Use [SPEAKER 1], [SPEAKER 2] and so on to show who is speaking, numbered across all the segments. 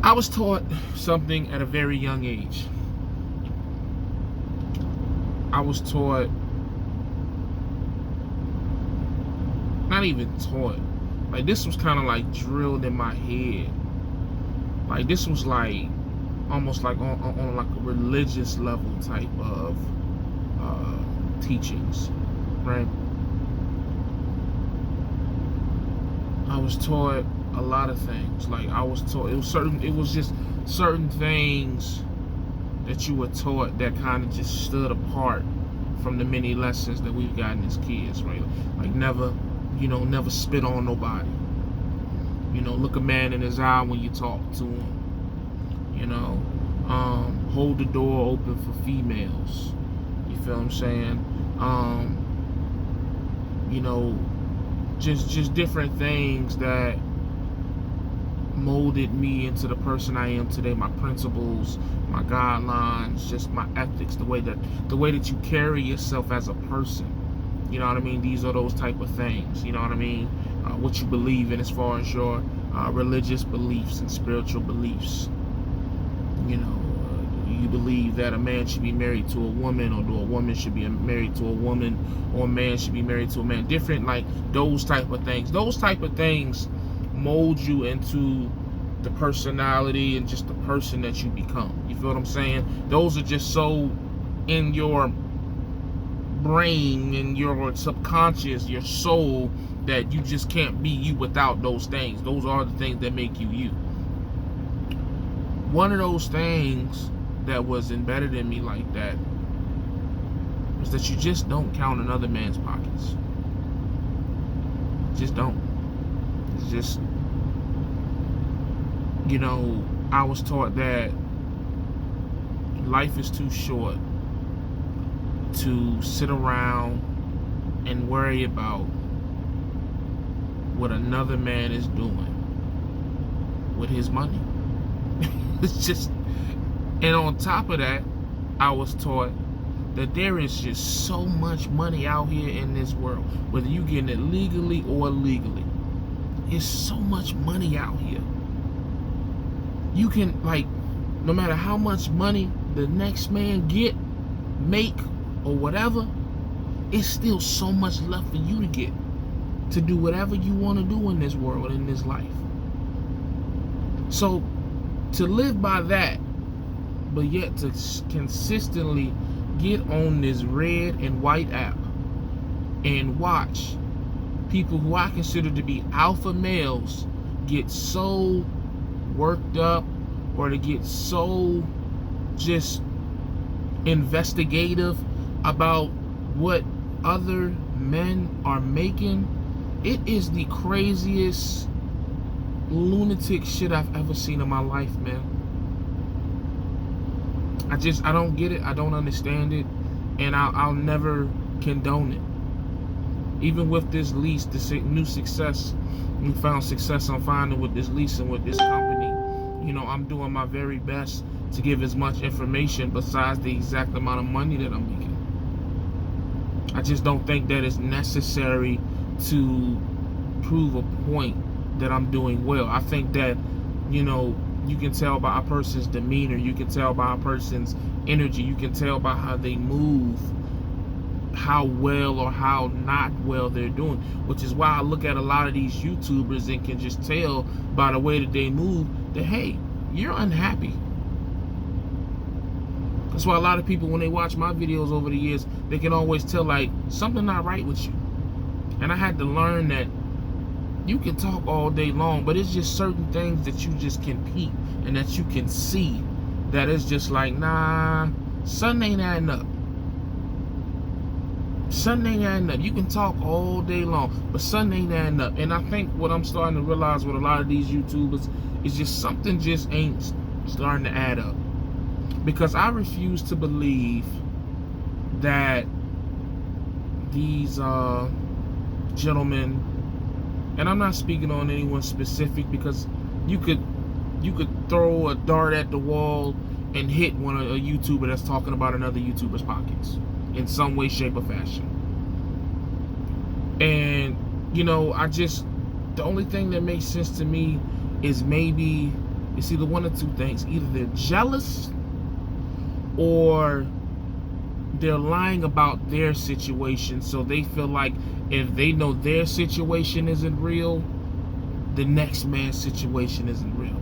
[SPEAKER 1] I was taught something at a very young age. I was taught, not even taught, like this was kind of like drilled in my head. Like this was like almost like on like a religious level type of teachings, right? I was taught a lot of things. Like I was taught, it was just certain things that you were taught that kind of just stood apart from the many lessons that we've gotten as kids, right? Like never spit on nobody. Look a man in his eye when you talk to him. Hold the door open for females. You feel what I'm saying? Just different things that molded me into the person I am today. My principles, my guidelines, just my ethics, the way that you carry yourself as a person. You know what I mean? These are those type of things. You know what I mean? What you believe in as far as your religious beliefs and spiritual beliefs. You believe that a man should be married to a woman, or a woman should be married to a woman, or a man should be married to a man. Different, like those type of things. Those type of things mold you into the personality and just the person that you become. You feel what I'm saying? Those are just so in your brain, in your subconscious, your soul, that you just can't be you without those things. Those are the things that make you you. One of those things that was embedded in me like that is that you just don't count another man's pockets. Just don't. It's just, I was taught that life is too short to sit around and worry about what another man is doing with his money. It's just, and on top of that, I was taught that there is just so much money out here in this world, whether you getting it legally or illegally. There's so much money out here. You can, like, no matter how much money the next man make, or whatever, it's still so much left for you to get, to do whatever you want to do in this world, in this life. So, to live by that, but yet to consistently get on this red and white app and watch people who I consider to be alpha males get so worked up, or to get so just investigative about what other men are making, it is the craziest lunatic shit I've ever seen in my life, man. I don't get it. I don't understand it, and I'll never condone it. Even with this lease, this new success, we found success I'm finding with this lease and with this company. I'm doing my very best to give as much information besides the exact amount of money that I'm making. I just don't think that it's necessary to prove a point that I'm doing well. I think that, you can tell by a person's demeanor, you can tell by a person's energy, you can tell by how they move, how well or how not well they're doing. Which is why I look at a lot of these YouTubers and can just tell by the way that they move that, hey, you're unhappy. That's why a lot of people, when they watch my videos over the years, they can always tell, like, something not right with you. And I had to learn that you can talk all day long, but it's just certain things that you just can peep and that you can see that it's just like, nah, something ain't adding up. Something ain't adding up. You can talk all day long, but something ain't adding up. And I think what I'm starting to realize with a lot of these YouTubers is just something just ain't starting to add up. Because I refuse to believe that these gentlemen, and I'm not speaking on anyone specific, because you could throw a dart at the wall and hit a YouTuber that's talking about another YouTuber's pockets in some way, shape, or fashion. And the only thing that makes sense to me is maybe It's either one of two things. Either they're jealous or they're lying about their situation, so they feel like if they know their situation isn't real, the next man's situation isn't real.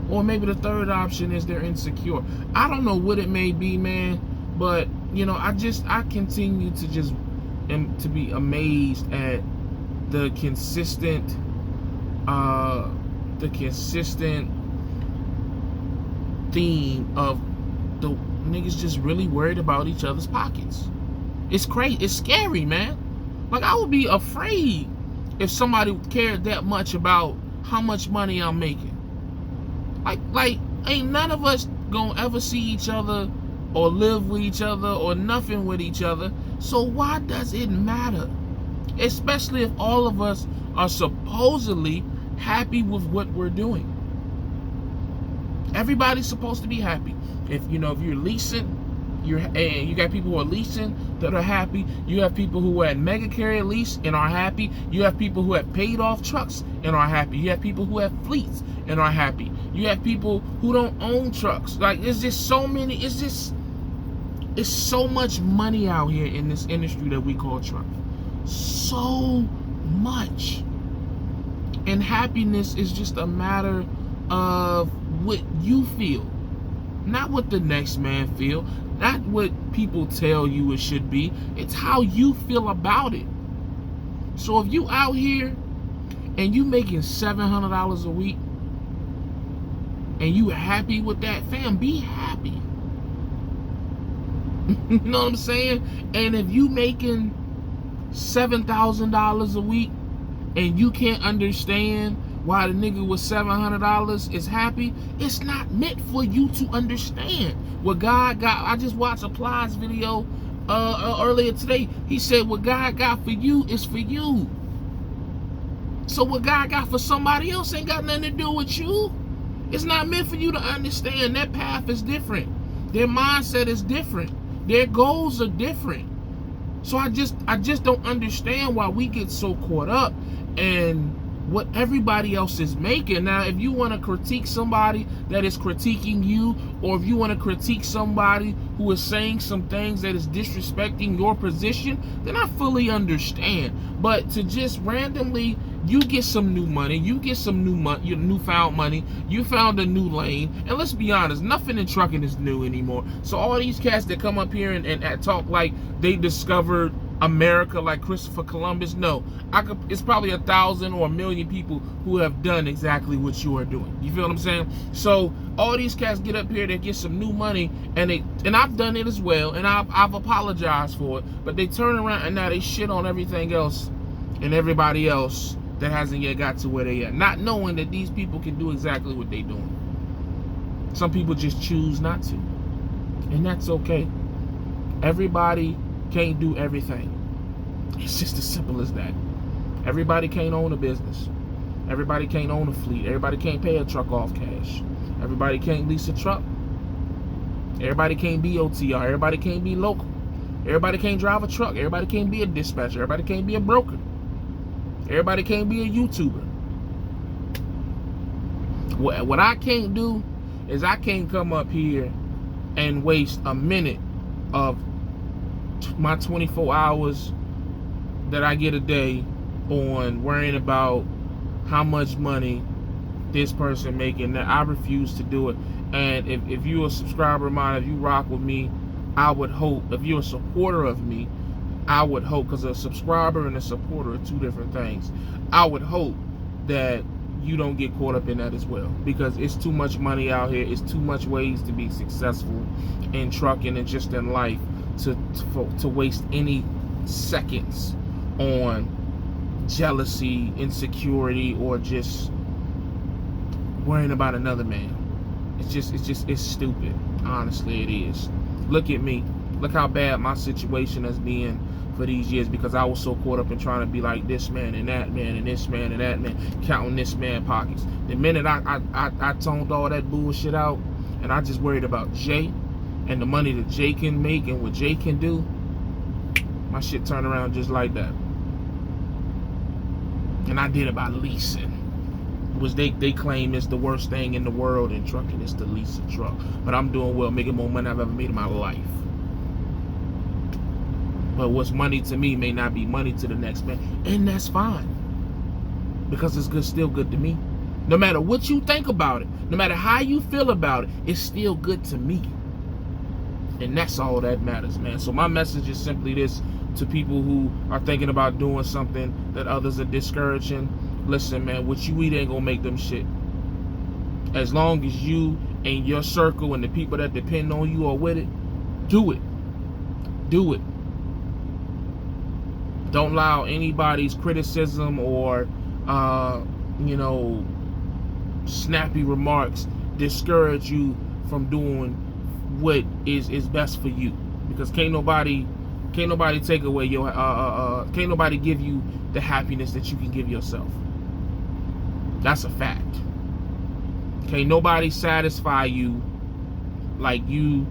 [SPEAKER 1] Or maybe the third option is they're insecure. I don't know what it may be, man, but you know, I continue to just to be amazed at the consistent theme of the niggas just really worried about each other's pockets. It's crazy. It's scary, man. Like, I would be afraid if somebody cared that much about how much money I'm making. Like ain't none of us gonna ever see each other or live with each other or nothing with each other. So why does it matter? Especially if all of us are supposedly happy with what we're doing. Everybody's supposed to be happy. If you're leasing, you got people who are leasing that are happy. You have people who are at mega carrier lease and are happy. You have people who have paid off trucks and are happy. You have people who have fleets and are happy. You have people who don't own trucks. Like, there's just so many. It's so much money out here in this industry that we call truck. So much. And happiness is just a matter of what you feel, not what the next man feel, not what people tell you it should be. It's how you feel about it. So if you out here and you making $700 a week and you happy with that, fam, be happy. You know what I'm saying? And if you making $7,000 a week and you can't understand why the nigga with $700 is happy, it's not meant for you to understand what God got. I just watched a Plies video earlier today. He said what God got for you is for you. So what God got for somebody else ain't got nothing to do with you. It's not meant for you to understand. Their path is different. Their mindset is different. Their goals are different. So I just don't understand why we get so caught up in what everybody else is making. Now, if you want to critique somebody that is critiquing you, or if you want to critique somebody who is saying some things that is disrespecting your position, then I fully understand. But to just randomly, you get some new money, you get some newfound money, you found a new lane, and let's be honest, nothing in trucking is new anymore. So all these cats that come up here and talk like they discovered America like Christopher Columbus, no, it's probably 1,000 or 1,000,000 people who have done exactly what you are doing. You feel what I'm saying? So all these cats get up here, they get some new money, and I've done it as well, and I've apologized for it, but they turn around and now they shit on everything else and everybody else that hasn't yet got to where they at, not knowing that these people can do exactly what they doing. Some people just choose not to, and that's okay. Everybody can't do everything. It's just as simple as that. Everybody can't own a business. Everybody can't own a fleet. Everybody can't pay a truck off cash. Everybody can't lease a truck. Everybody can't be OTR. Everybody can't be local. Everybody can't drive a truck. Everybody can't be a dispatcher. Everybody can't be a broker. Everybody can't be a YouTuber. What I can't do is I can't come up here and waste a minute of my 24 hours that I get a day on worrying about how much money this person making. That I refuse to do it. And if you're a subscriber of mine, if you rock with me, I would hope, if you're a supporter of me, I would hope, because a subscriber and a supporter are two different things. I would hope that you don't get caught up in that as well, because it's too much money out here. It's too much ways to be successful in trucking and just in life to waste any seconds on jealousy, insecurity, or just worrying about another man. It's stupid. Honestly, it is. Look at me. Look how bad my situation has been for these years, because I was so caught up in trying to be like this man and that man and this man and that man, counting this man pockets. The minute I toned all that bullshit out and I just worried about Jay and the money that Jay can make and what Jay can do, my shit turned around just like that. And I did it by leasing. which they claim is the worst thing in the world, and trucking is the least a truck. But I'm doing well, making more money I've ever made in my life. But what's money to me may not be money to the next man, and that's fine, because it's good, still good to me. No matter what you think about it, no matter how you feel about it, it's still good to me. And that's all that matters, man. So my message is simply this to people who are thinking about doing something that others are discouraging. Listen, man, what you eat ain't gonna make them shit. As long as you and your circle and the people that depend on you are with it, do it. Do it. Don't allow anybody's criticism or, you know, snappy remarks discourage you from doing what is best for you. Because can't nobody take away your, can't nobody give you the happiness that you can give yourself. That's a fact. Can't nobody satisfy you like you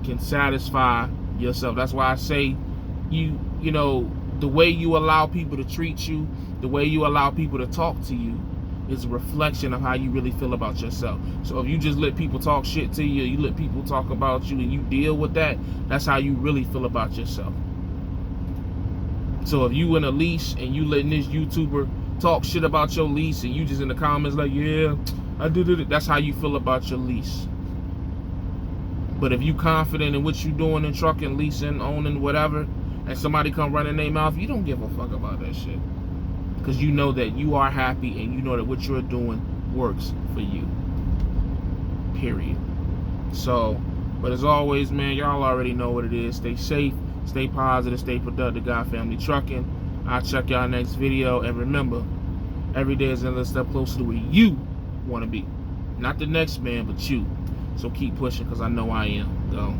[SPEAKER 1] can satisfy yourself. That's why I say you know, the way you allow people to treat you, the way you allow people to talk to you is a reflection of how you really feel about yourself. So if you just let people talk shit to you, you let people talk about you and you deal with that, that's how you really feel about yourself. So if you in a lease and you letting this YouTuber talk shit about your lease and you just in the comments like, yeah, I did it, that's how you feel about your lease. But if you confident in what you doing in trucking, leasing, owning, whatever, and somebody come running their mouth, you don't give a fuck about that shit. Because you know that you are happy and you know that what you're doing works for you. Period. So, but as always, man, y'all already know what it is. Stay safe, stay positive, stay productive, God Family Trucking. I'll check y'all next video. And remember, every day is another step closer to where you want to be. Not the next man, but you. So keep pushing, because I know I am. Go.